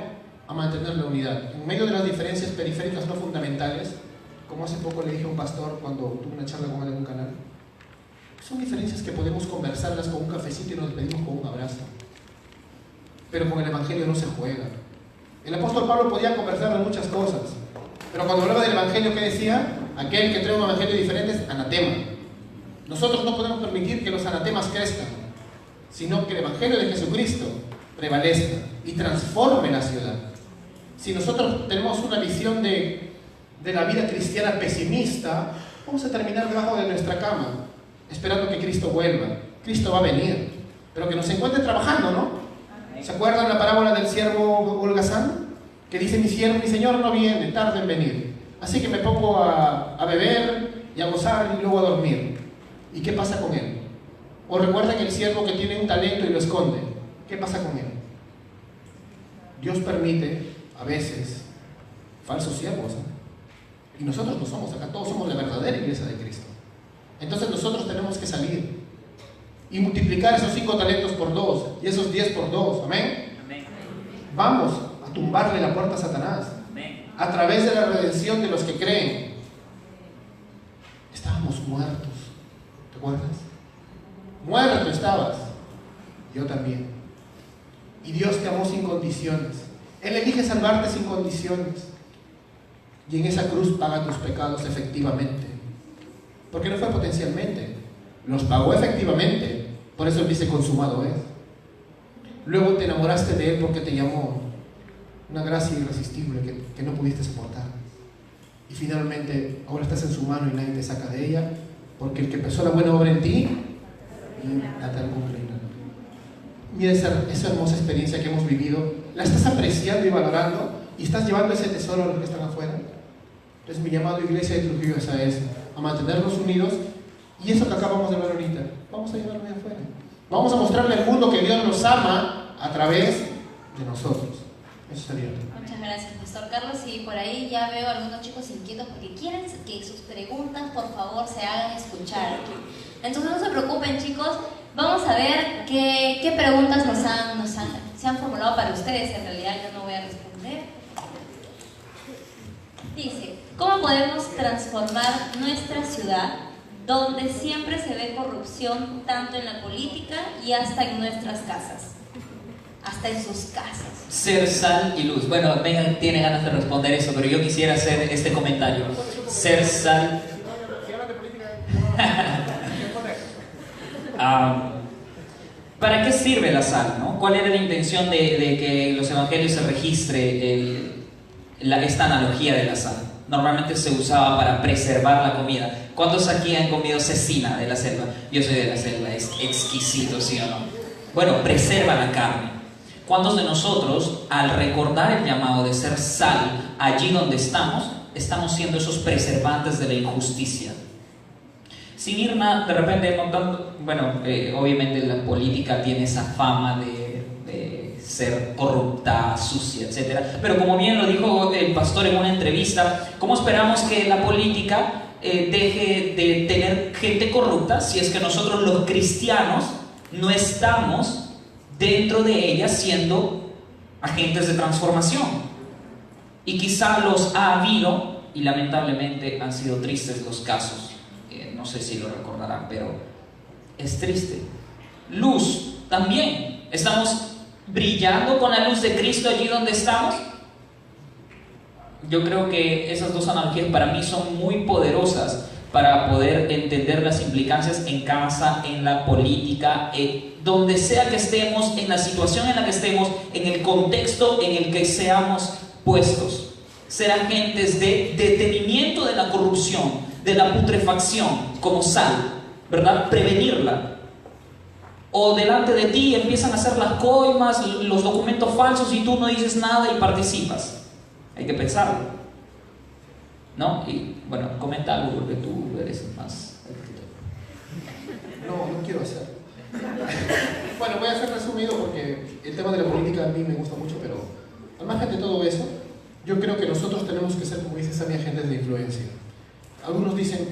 a mantener la unidad. En medio de las diferencias periféricas no fundamentales, como hace poco le dije a un pastor cuando tuve una charla con él en un canal, son diferencias que podemos conversarlas con un cafecito y nos despedimos con un abrazo. Pero con el Evangelio no se juega. El apóstol Pablo podía conversar de muchas cosas, pero cuando hablaba del Evangelio, ¿qué decía? Aquel que trae un Evangelio diferente es anatema. Nosotros no podemos permitir que los anatemas crezcan, sino que el Evangelio de Jesucristo prevalezca y transforme la ciudad. Si nosotros tenemos una visión de la vida cristiana pesimista, vamos a terminar debajo de nuestra cama, esperando que Cristo vuelva. Cristo va a venir, pero que nos encuentre trabajando, ¿no? ¿Se acuerdan la parábola del siervo holgazán? Que dice, mi señor no viene, tarda en venir. Así que me pongo a beber y a gozar y luego a dormir. ¿Y qué pasa con él? O recuerden el siervo que tiene un talento y lo esconde. ¿Qué pasa con él? Dios permite, a veces, falsos siervos, ¿eh? Y nosotros no somos, acá todos somos la verdadera iglesia de Cristo. Entonces nosotros tenemos que salir y multiplicar esos 5 talentos por 2 y esos 10 por 2. ¿Amén? Amén. Vamos a tumbarle la puerta a Satanás. Amén. A través de la redención de los que creen. Estábamos muertos. ¿Te acuerdas? Muerto estabas. Yo también. Y Dios te amó sin condiciones. Él elige salvarte sin condiciones. Y en esa cruz paga tus pecados efectivamente. Porque no fue potencialmente. Los pagó efectivamente. Por eso Él dice consumado es. Luego te enamoraste de Él porque te llamó. Una gracia irresistible que no pudiste soportar. Y finalmente ahora estás en su mano y nadie te saca de ella. Porque el que empezó la buena obra en ti, la tal cumplirá. Mira esa hermosa experiencia que hemos vivido. La estás apreciando y valorando. Y estás llevando ese tesoro a los que están afuera. Entonces mi llamado, Iglesia de Trujillo, es a mantenernos unidos. Y eso que acabamos de ver ahorita, vamos a llevarlo de afuera. Vamos a mostrarle al mundo que Dios nos ama a través de nosotros. Eso sería. Muchas gracias, Pastor Carlos. Y por ahí ya veo a algunos chicos inquietos porque quieren que sus preguntas, por favor, se hagan escuchar. Entonces no se preocupen, chicos. Vamos a ver qué preguntas se han formulado para ustedes. En realidad yo no voy a responder. Dice, ¿cómo podemos transformar nuestra ciudad donde siempre se ve corrupción tanto en la política y hasta en nuestras casas? Hasta en sus casas. Ser sal y luz. Bueno, Megan tiene ganas de responder eso, pero yo quisiera hacer este comentario. Ser sal. ¿Para qué sirve la sal, no? ¿Cuál era la intención de que en los evangelios se registre esta analogía de la sal? Normalmente se usaba para preservar la comida. ¿Cuántos aquí han comido cecina de la selva? Yo soy de la selva, es exquisito, ¿sí o no? Bueno, preserva la carne. ¿Cuántos de nosotros, al recordar el llamado de ser sal allí donde estamos siendo esos preservantes de la injusticia? Sin ir de repente notando, bueno, obviamente la política tiene esa fama de ser corrupta, sucia, etc. Pero como bien lo dijo el pastor en una entrevista, ¿cómo esperamos que la política deje de tener gente corrupta si es que nosotros los cristianos no estamos dentro de ella siendo agentes de transformación? Y quizá los ha habido y lamentablemente han sido tristes los casos. No sé si lo recordarán, pero es triste. Luz, también. ¿Estamos brillando con la luz de Cristo allí donde estamos? Yo creo que esas dos analogías para mí son muy poderosas para poder entender las implicancias en casa, en la política, donde sea que estemos, en la situación en la que estemos, en el contexto en el que seamos puestos. Ser agentes de detenimiento de la corrupción, de la putrefacción, como sal, ¿verdad? Prevenirla. O delante de ti empiezan a hacer las coimas, los documentos falsos y tú no dices nada y participas. Hay que pensarlo, ¿no? Y bueno, comenta algo porque tú eres más... No quiero hacer. Bueno, voy a hacer resumido porque el tema de la política a mí me gusta mucho, pero al margen de todo eso, yo creo que nosotros tenemos que ser, como dice Sammy, agentes de influencia. Algunos dicen,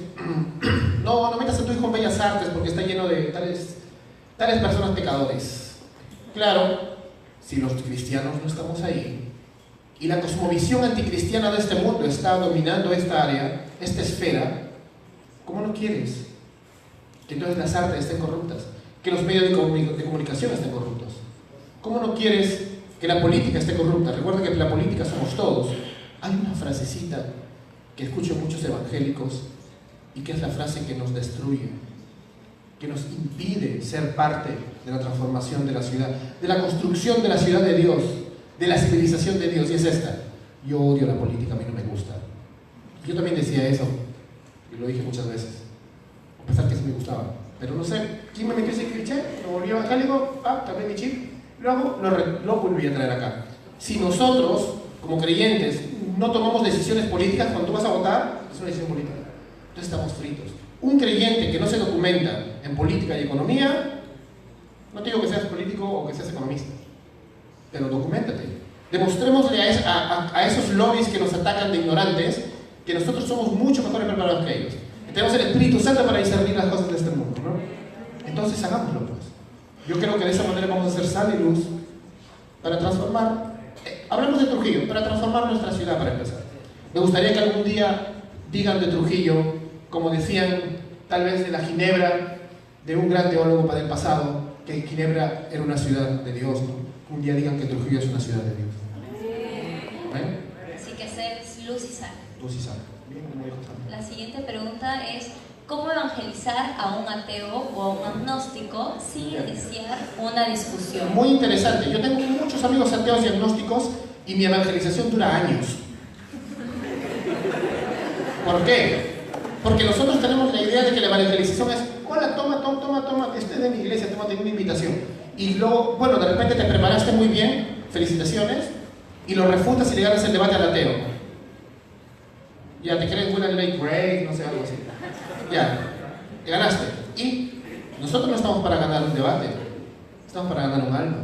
no metas a tu hijo en Bellas Artes porque está lleno de tales personas pecadores. Claro, si los cristianos no estamos ahí y la cosmovisión anticristiana de este mundo está dominando esta área, esta esfera, ¿cómo no quieres que entonces las artes estén corruptas? Que los medios de comunicación estén corruptos. ¿Cómo no quieres que la política esté corrupta? Recuerda que la política somos todos. Hay una frasecita que escucho muchos evangélicos y que es la frase que nos destruye, que nos impide ser parte de la transformación de la ciudad, de la construcción de la ciudad de Dios, de la civilización de Dios, y es esta: yo odio la política, a mí no me gusta. Yo también decía eso, y lo dije muchas veces, a pesar que sí me gustaba, pero no sé, ¿quién me metió ese cliché? Lo volví evangélico, cambié mi chip, luego lo volví a traer acá. Si nosotros, como creyentes, no tomamos decisiones políticas cuando tú vas a votar, es una decisión política, entonces estamos fritos. Un creyente que no se documenta en política y economía, no te digo que seas político o que seas economista, pero documéntate. Demostrémosle a esos lobbies que nos atacan de ignorantes que nosotros somos mucho mejores preparados que ellos. Que tenemos el Espíritu Santo para discernir las cosas de este mundo, ¿no? Entonces hagámoslo, pues. Yo creo que de esa manera vamos a hacer sal y luz para transformar. Hablamos de Trujillo, para transformar nuestra ciudad, para empezar. Me gustaría que algún día digan de Trujillo, como decían tal vez de la Ginebra, de un gran teólogo del pasado, que Ginebra era una ciudad de Dios, ¿no? Un día digan que Trujillo es una ciudad de Dios. Así que ser luz y sal. Luz y sal. Bien, como dijo Sam. La siguiente pregunta es: ¿cómo evangelizar a un ateo o a un agnóstico sin iniciar una discusión? Muy interesante. Yo tengo muchos amigos ateos y agnósticos y mi evangelización dura años. ¿Por qué? Porque nosotros tenemos la idea de que la evangelización es: hola, toma, este es de mi iglesia, tómate una invitación. Y luego, bueno, de repente te preparaste muy bien, felicitaciones, y lo refutas y le ganas el debate al ateo. Ya, te creen William Lake Gray, no sé, algo así. Ya, te ganaste. Y nosotros no estamos para ganar un debate, estamos para ganar un alma.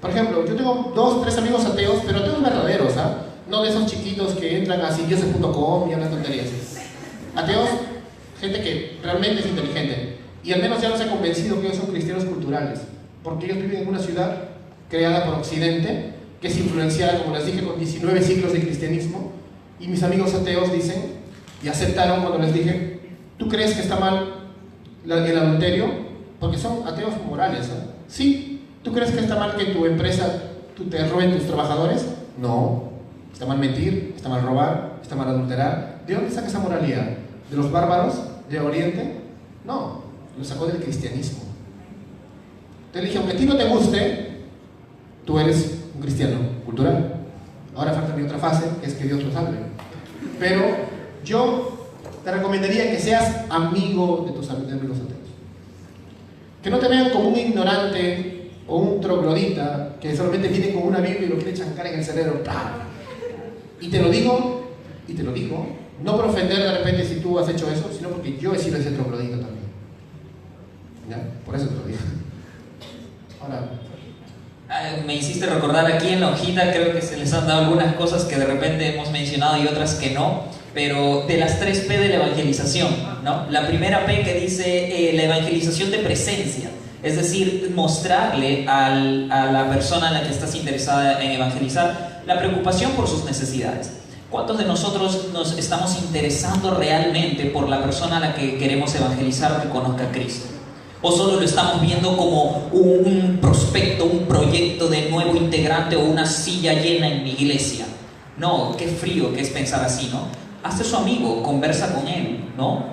Por ejemplo, yo tengo 2, 3 amigos ateos, pero ateos verdaderos, ¿ah? No de esos chiquitos que entran a sindioses.com y hablan tonterías. Ateos, gente que realmente es inteligente. Y al menos ya no se ha convencido que ellos son cristianos culturales, porque ellos viven en una ciudad creada por Occidente, que es influenciada, como les dije, con 19 siglos de cristianismo. Y mis amigos ateos dicen, y aceptaron cuando les dije: ¿tú crees que está mal el adulterio? Porque son ateos morales, ¿eh? Sí. ¿Tú crees que está mal que tu empresa te roben tus trabajadores? No. ¿Está mal mentir? ¿Está mal robar? ¿Está mal adulterar? ¿De dónde saca esa moralidad? ¿De los bárbaros de Oriente? No. Lo sacó del cristianismo. Entonces le dije: aunque a ti no te guste, tú eres un cristiano cultural. Ahora falta mi otra fase, que es que Dios lo salve. Pero yo te recomendaría que seas amigo de tus amigos ateos. Que no te vean como un ignorante o un troglodita que solamente viene con una Biblia y lo quiere chancar en el cerebro. Y te lo digo, no por ofender de repente si tú has hecho eso, sino porque yo he sido ese troglodita también. ¿Ya? Por eso te lo digo. Ahora, me hiciste recordar aquí en la hojita, creo que se les han dado algunas cosas que de repente hemos mencionado y otras que no, pero de las 3 P de la evangelización, ¿no? La primera P que dice la evangelización de presencia, es decir, mostrarle a la persona a la que estás interesada en evangelizar la preocupación por sus necesidades. ¿Cuántos de nosotros nos estamos interesando realmente por la persona a la que queremos evangelizar que conozca a Cristo? ¿O solo lo estamos viendo como un prospecto, un proyecto de nuevo integrante o una silla llena en mi iglesia? No, qué frío que es pensar así, ¿no? hazte su amigo, conversa con él, ¿no?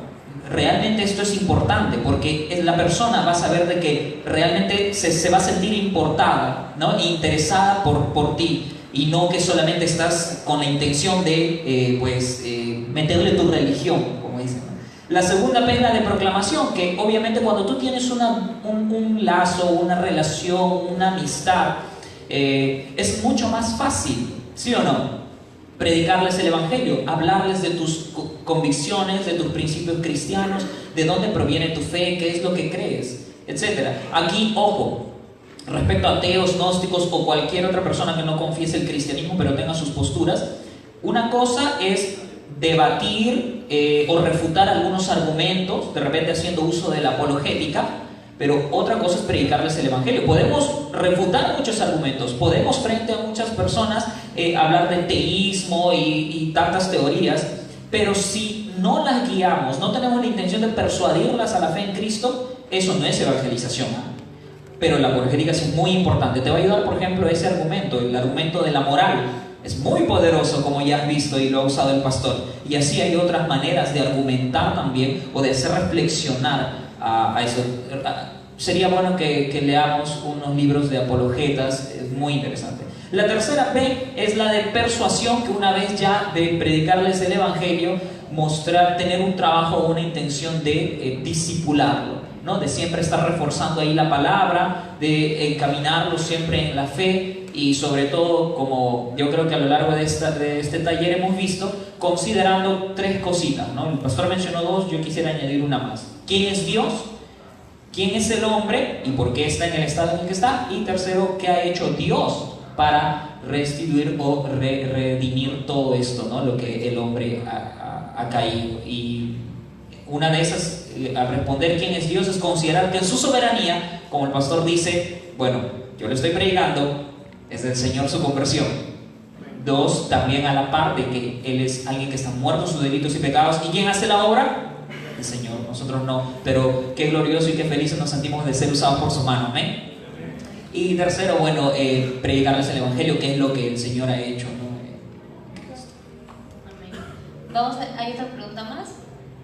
Realmente esto es importante porque la persona va a saber de que realmente se va a sentir importada, ¿no? E interesada por ti, y no que solamente estás con la intención de meterle tu religión, como dicen, ¿no? La segunda P es la de proclamación, que obviamente cuando tú tienes un lazo, una relación, una amistad, es mucho más fácil, ¿sí o no? Predicarles el Evangelio, hablarles de tus convicciones, de tus principios cristianos, de dónde proviene tu fe, qué es lo que crees, etc. Aquí, ojo, respecto a ateos, gnósticos o cualquier otra persona que no confiese el cristianismo pero tenga sus posturas, una cosa es debatir o refutar algunos argumentos, de repente haciendo uso de la apologética, pero otra cosa es predicarles el Evangelio. Podemos refutar muchos argumentos, podemos frente a muchas personas hablar de teísmo y tantas teorías, pero si no las guiamos, no tenemos la intención de persuadirlas a la fe en Cristo, eso no es evangelización. Pero la apologética sí es muy importante. Te va a ayudar, por ejemplo, ese argumento, el argumento de la moral. Es muy poderoso, como ya has visto y lo ha usado el pastor. Y así hay otras maneras de argumentar también o de hacer reflexionar a eso. Sería bueno que leamos unos libros de apologetas, es muy interesante. La tercera P es la de persuasión, que una vez ya de predicarles el Evangelio, tener un trabajo o una intención de discipularlo, ¿no? De siempre estar reforzando ahí la palabra, de encaminarlo siempre en la fe y sobre todo, como yo creo que a lo largo de este taller hemos visto, considerando tres cositas, ¿no? El pastor mencionó dos, yo quisiera añadir una más. ¿Quién es Dios? ¿Quién es el hombre? ¿Y por qué está en el estado en el que está? Y tercero, ¿qué ha hecho Dios para restituir o redimir todo esto, ¿no? Lo que el hombre ha caído? Y una de esas, al responder quién es Dios, es considerar que en su soberanía, como el pastor dice, bueno, yo le estoy predicando, es del Señor su conversión. Dos, también a la par de que Él es alguien que está muerto en sus delitos y pecados. ¿Y quién hace la obra? El Señor, nosotros no. Pero qué glorioso y qué felices nos sentimos de ser usados por su mano, amén. Y tercero, bueno, predicarles el Evangelio, que es lo que el Señor ha hecho, ¿no? Amén. Hay otra pregunta más.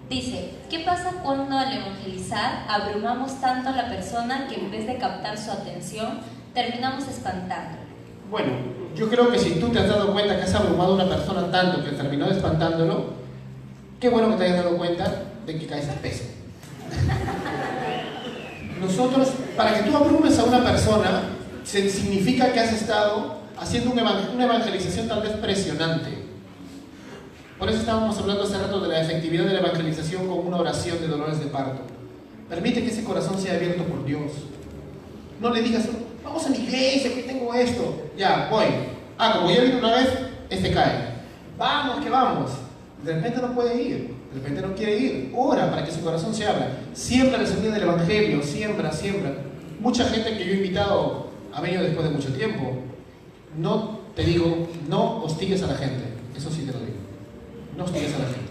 Dice, ¿qué pasa cuando al evangelizar abrumamos tanto a la persona que en vez de captar su atención, terminamos espantándolo? Bueno, yo creo que si tú te has dado cuenta que has abrumado a una persona tanto que terminó espantándolo, qué bueno que te hayas dado cuenta de que caes espeso. Nosotros, para que tú abrumes a una persona, significa que has estado haciendo una evangelización tal vez presionante. Por eso estábamos hablando hace rato de la efectividad de la evangelización con una oración de dolores de parto. Permite que ese corazón sea abierto por Dios. No le digas, vamos a la iglesia, que tengo esto. Ya, voy. Como ya vino una vez, cae. Vamos, que vamos. De repente no puede ir, de repente no quiere ir. Ora para que su corazón se abra. Siembra el sentido del evangelio, siembra. Mucha gente que yo he invitado ha venido después de mucho tiempo. No te digo, no hostigues a la gente. Eso sí te lo digo. No hostigues a la gente.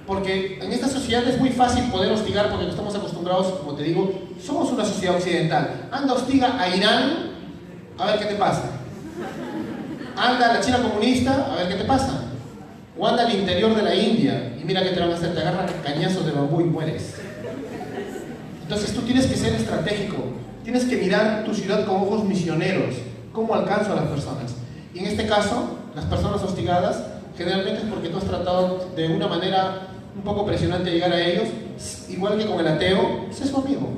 Porque en esta sociedad es muy fácil poder hostigar porque no estamos acostumbrados, como te digo, somos una sociedad occidental. Anda, hostiga a Irán, a ver qué te pasa. Anda a la China comunista, a ver qué te pasa. O anda al interior de la India y mira qué te van a hacer, te agarran cañazos de bambú y mueres. Entonces tú tienes que ser estratégico, tienes que mirar tu ciudad con ojos misioneros. ¿Cómo alcanzo a las personas? Y en este caso, las personas hostigadas, generalmente es porque tú has tratado de una manera un poco presionante llegar a ellos, igual que con el ateo, sé su amigo.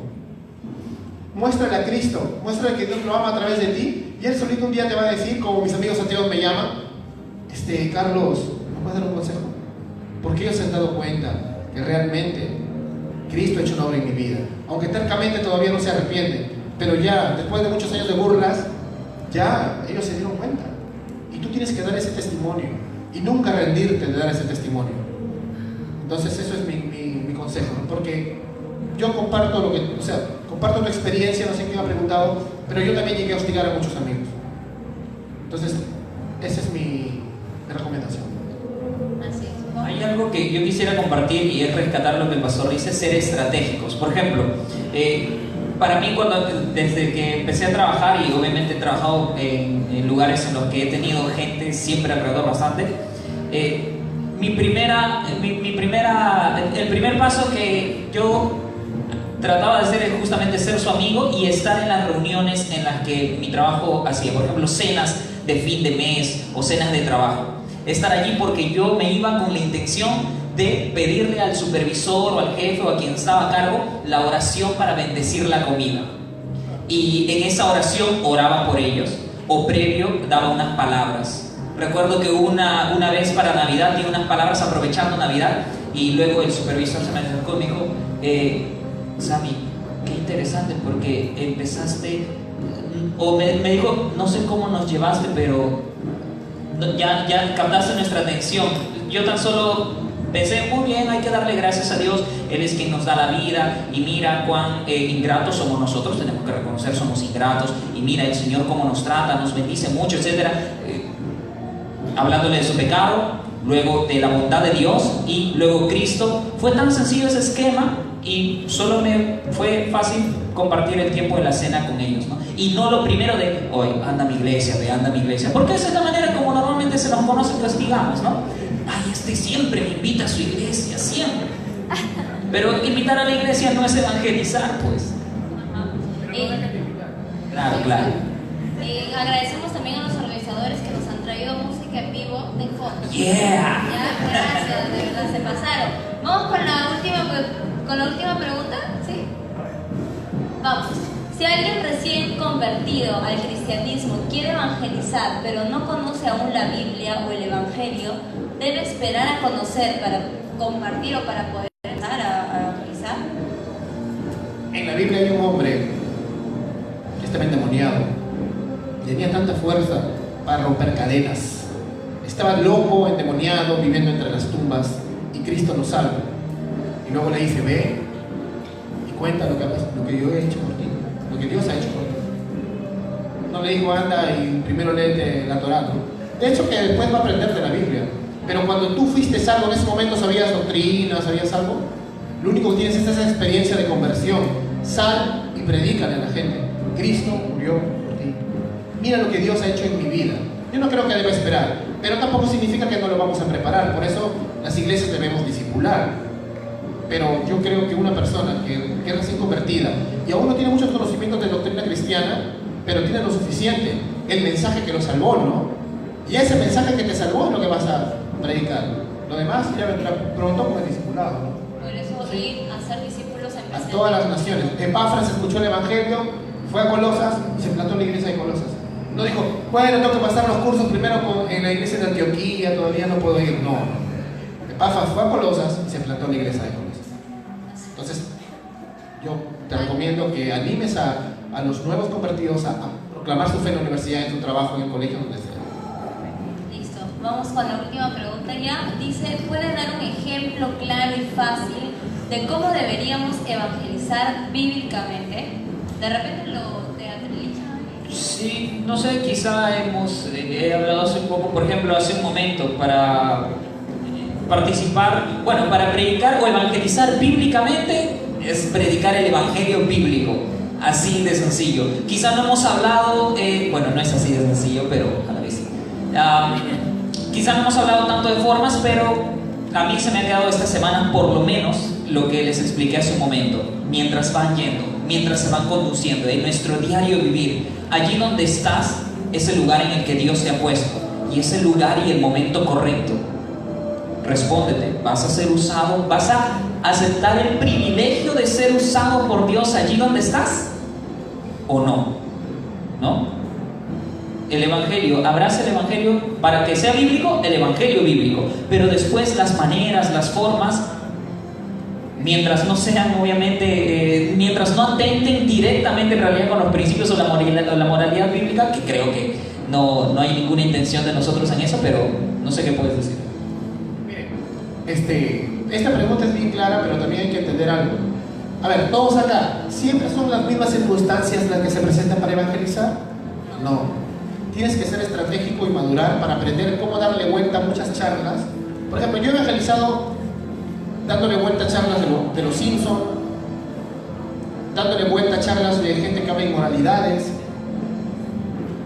Muéstrale a Cristo, muéstrale que Dios lo ama a través de ti, y él solito un día te va a decir, como mis amigos ateos me llaman, Carlos, ¿me puedes dar un consejo? Porque ellos se han dado cuenta que realmente Cristo ha hecho una obra en mi vida, aunque tercamente todavía no se arrepienten, pero ya, después de muchos años de burlas, ya ellos se dieron cuenta. Y tú tienes que dar ese testimonio, y nunca rendirte de dar ese testimonio. Entonces eso es mi consejo, ¿no? Porque yo comparto comparto una experiencia, no sé quién me ha preguntado, pero yo también llegué a hostigar a muchos amigos. Entonces, esa es mi recomendación. Así es. Hay algo que yo quisiera compartir y es rescatar lo que el pastor dice, ser estratégicos. Por ejemplo, para mí desde que empecé a trabajar, y obviamente he trabajado en lugares en los que he tenido gente siempre alrededor bastante, el primer paso que yo trataba de hacer es justamente ser su amigo y estar en las reuniones en las que mi trabajo hacía, por ejemplo, cenas de fin de mes o cenas de trabajo. Estar allí porque yo me iba con la intención de pedirle al supervisor o al jefe o a quien estaba a cargo la oración para bendecir la comida. Y en esa oración oraba por ellos, o previo daba unas palabras. Recuerdo que una vez para Navidad di unas palabras aprovechando Navidad, y luego el supervisor se me acercó y me dijo: Sammy, qué interesante porque empezaste, o me dijo, no sé cómo nos llevaste, pero ya captaste nuestra atención. Yo tan solo pensé, muy bien, hay que darle gracias a Dios, Él es quien nos da la vida, y mira cuán ingratos somos nosotros, tenemos que reconocer, somos ingratos, y mira el Señor cómo nos trata, nos bendice mucho, etc. Hablándole de su pecado, luego de la bondad de Dios, y luego Cristo. Fue tan sencillo ese esquema, y solo me fue fácil compartir el tiempo de la cena con ellos, ¿no? Y no lo primero de, hoy anda a mi iglesia, anda a mi iglesia, porque esa es la manera como normalmente se nos conoce, pues digamos, ¿no? Ay, siempre me invita a su iglesia, siempre. Pero invitar a la iglesia no es evangelizar, pues. Claro. Agradecemos también a los organizadores que nos han traído música en vivo de fondo. Yeah. Ya, gracias, de verdad se pasaron. Vamos con la última pregunta, ¿sí? Vamos. Si alguien recién convertido al cristianismo quiere evangelizar, pero no conoce aún la Biblia o el Evangelio, ¿debe esperar a conocer para compartir o para poder empezar a evangelizar? En la Biblia hay un hombre que estaba endemoniado. Tenía tanta fuerza para romper cadenas. Estaba loco, endemoniado, viviendo entre las tumbas, y Cristo lo salva. Y luego le dice: ve y cuenta lo que yo he hecho por ti, lo que Dios ha hecho por ti. No le dijo: anda y primero léete la Torá, ¿no? De hecho, que después va a aprender de la Biblia. Pero cuando tú fuiste salvo, en ese momento sabías doctrina, sabías algo. Lo único que tienes es esa experiencia de conversión. Sal y predícale a la gente: Cristo murió por ti. Mira lo que Dios ha hecho en mi vida. Yo no creo que deba esperar, pero tampoco significa que no lo vamos a preparar. Por eso las iglesias debemos discipular. Pero yo creo que una persona que es recién convertida y aún no tiene muchos conocimientos de doctrina cristiana, pero tiene lo suficiente, el mensaje que lo salvó, ¿no? Y ese mensaje que te salvó es lo que vas a predicar. Lo demás ya vendrá pronto con el discipulado, ¿no? Por eso Sí. ir a ser discípulos en A todas las naciones. Epafras escuchó el Evangelio, fue a Colosas y se plantó en la iglesia de Colosas. No dijo: bueno, tengo que pasar los cursos primero en la iglesia de Antioquía, todavía no puedo ir. No. Epafras fue a Colosas y se plantó en la iglesia de Colosas. Entonces, yo te recomiendo que animes a los nuevos convertidos a proclamar su fe en la universidad, en tu trabajo, en el colegio, donde sea. Listo, vamos con la última pregunta ya. Dice: ¿puede dar un ejemplo claro y fácil de cómo deberíamos evangelizar bíblicamente? De repente lo teatraliza. Sí, no sé, quizá he hablado hace un poco, por ejemplo, hace un momento, para participar, bueno, para predicar o evangelizar bíblicamente es predicar el evangelio bíblico, así de sencillo. Quizá no hemos hablado, bueno, no es así de sencillo, pero a la vez sí. Quizá no hemos hablado tanto de formas, pero a mí se me ha quedado esta semana por lo menos lo que les expliqué hace un momento, mientras van yendo, mientras se van conduciendo, en nuestro diario vivir. Allí donde estás es el lugar en el que Dios te ha puesto, y es el lugar y el momento correcto. Respóndete: ¿vas a ser usado? ¿Vas a aceptar el privilegio de ser usado por Dios allí donde estás? ¿O no? ¿No? El Evangelio, abraza el Evangelio para que sea bíblico, el Evangelio bíblico, pero después las maneras, las formas, mientras no sean obviamente, mientras no atenten directamente en realidad con los principios o la moralidad bíblica, que creo que no hay ninguna intención de nosotros en eso, pero no sé qué puedes decir. Esta pregunta es bien clara, pero también hay que entender algo. A ver, todos acá, ¿siempre son las mismas circunstancias las que se presentan para evangelizar? No. Tienes que ser estratégico y madurar para aprender cómo darle vuelta a muchas charlas. Por ejemplo, yo he evangelizado dándole vuelta a charlas de los Simpsons, dándole vuelta a charlas de gente que habla de inmoralidades,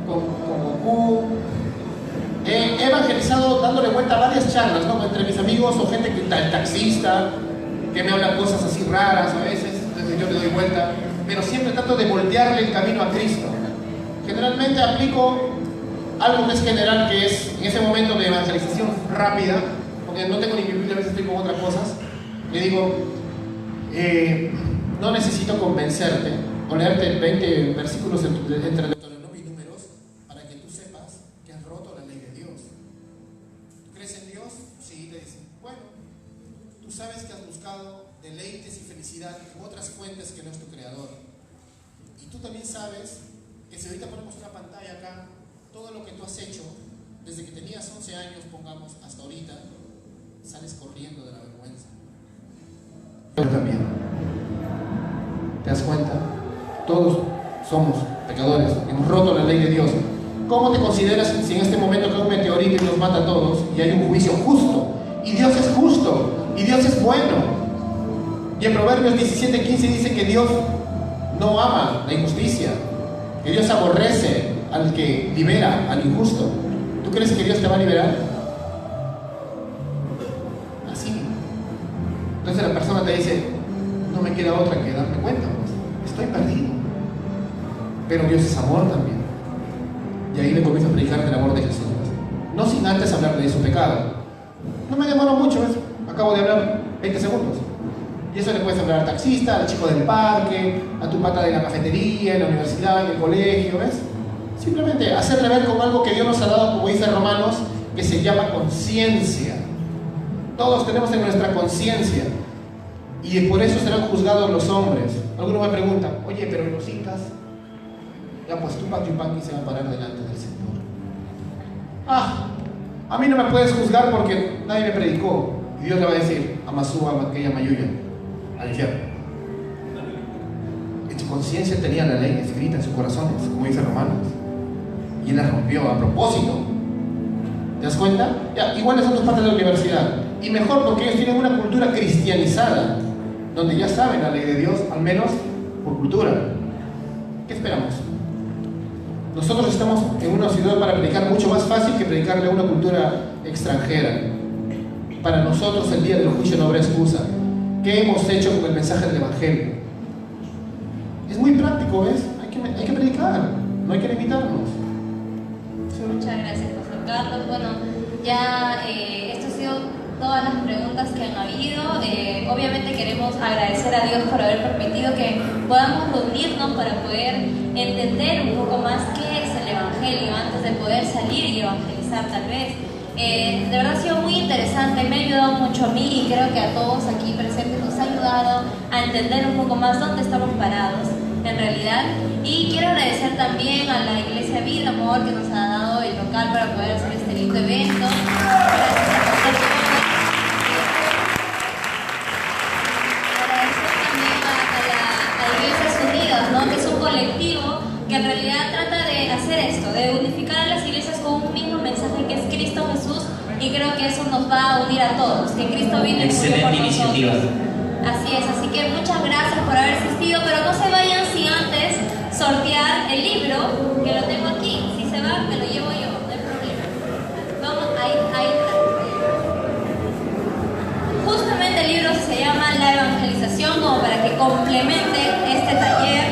con Goku. He he evangelizado dándole vuelta a varias charlas, ¿no? Entre mis amigos o gente que el taxista, que me habla cosas así raras a veces, entonces yo le doy vuelta, pero siempre trato de voltearle el camino a Cristo. Generalmente aplico algo que es general, que es en ese momento de evangelización rápida, porque no tengo ni mi Biblia, a veces estoy con otras cosas. Le digo, no necesito convencerte o leerte 20 versículos entre Deuteronomio y Números para que tú sepas que has roto la ley de Dios. ¿Tú crees en Dios? Sí, te dicen. Bueno, tú sabes que has buscado deleites y felicidad en otras fuentes que no es tu creador. Y tú también sabes que si ahorita ponemos una pantalla acá, todo lo que tú has hecho desde que tenías 11 años, pongamos, hasta ahorita, sales corriendo de la vergüenza. Yo también. ¿Te das cuenta? Todos somos pecadores, hemos roto la ley de Dios. ¿Cómo te consideras si en este momento cae un meteorito y nos mata a todos y hay un juicio justo? Y Dios es justo, y Dios es bueno. Y en Proverbios 17:15 dice que Dios no ama la injusticia, que Dios aborrece al que libera al injusto. ¿Tú crees que Dios te va a liberar? Así. Entonces la persona te dice, no me queda otra que darme cuenta, pues, estoy perdido. Pero Dios es amor también. Y ahí le comienzo a predicar del amor de Jesús. No sin antes hablarle de su pecado. No me demoro mucho, ¿ves? Acabo de hablar 20 segundos. Y eso le puedes hablar al taxista, al chico del parque, a tu pata de la cafetería, en la universidad, en el colegio, ¿ves? Simplemente hacerle ver con algo que Dios nos ha dado, como dice Romanos, que se llama conciencia. Todos tenemos en nuestra conciencia. Y por eso serán juzgados los hombres. Algunos me preguntan, oye, pero los incas, ya pues Tupac Yupanqui se va a parar delante del Señor. A mí no me puedes juzgar porque nadie me predicó. Y Dios le va a decir, Amasúa, Maqueya, Mayuya, al infierno. En su conciencia tenía la ley escrita en sus corazones, como dice Romanos. Y él la rompió a propósito. ¿Te das cuenta? Ya, iguales son tus partes de la universidad. Y mejor porque ellos tienen una cultura cristianizada, donde ya saben la ley de Dios, al menos por cultura. ¿Qué esperamos? Nosotros estamos en una ciudad para predicar mucho más fácil que predicarle a una cultura extranjera. Para nosotros el día del juicio no habrá excusa. ¿Qué hemos hecho con el mensaje del Evangelio? Es muy práctico, ¿ves? Hay que predicar, no hay que limitarnos. Muchas gracias, Pastor Carlos. Bueno, ya esto ha sido todas las preguntas que han habido. Obviamente queremos agradecer a Dios por haber permitido que podamos reunirnos para poder entender un poco más qué es el Evangelio antes de poder salir y evangelizar tal vez. De verdad ha sido muy interesante, me ha ayudado mucho a mí y creo que a todos aquí presentes nos ha ayudado a entender un poco más dónde estamos parados en realidad. Y quiero agradecer también a la Iglesia Vida Amor que nos ha dado el local para poder hacer este lindo evento. Gracias a Pastor Carlos. Agradecer también a Iglesias Unidas, ¿no? Que es un colectivo que en realidad trata de hacer esto, de unificar a las iglesias con un mismo mensaje que es Cristo Jesús, y creo que eso nos va a unir a todos, que Cristo vino y murió por iniciativa. nosotros. Así es, así que muchas gracias por haber asistido, pero no se vayan sin antes sortear el libro, que lo tengo aquí. Si se va, me lo llevo yo, no hay problema. Vamos, ahí está. Justamente el libro se llama La Evangelización, como para que complemente este taller.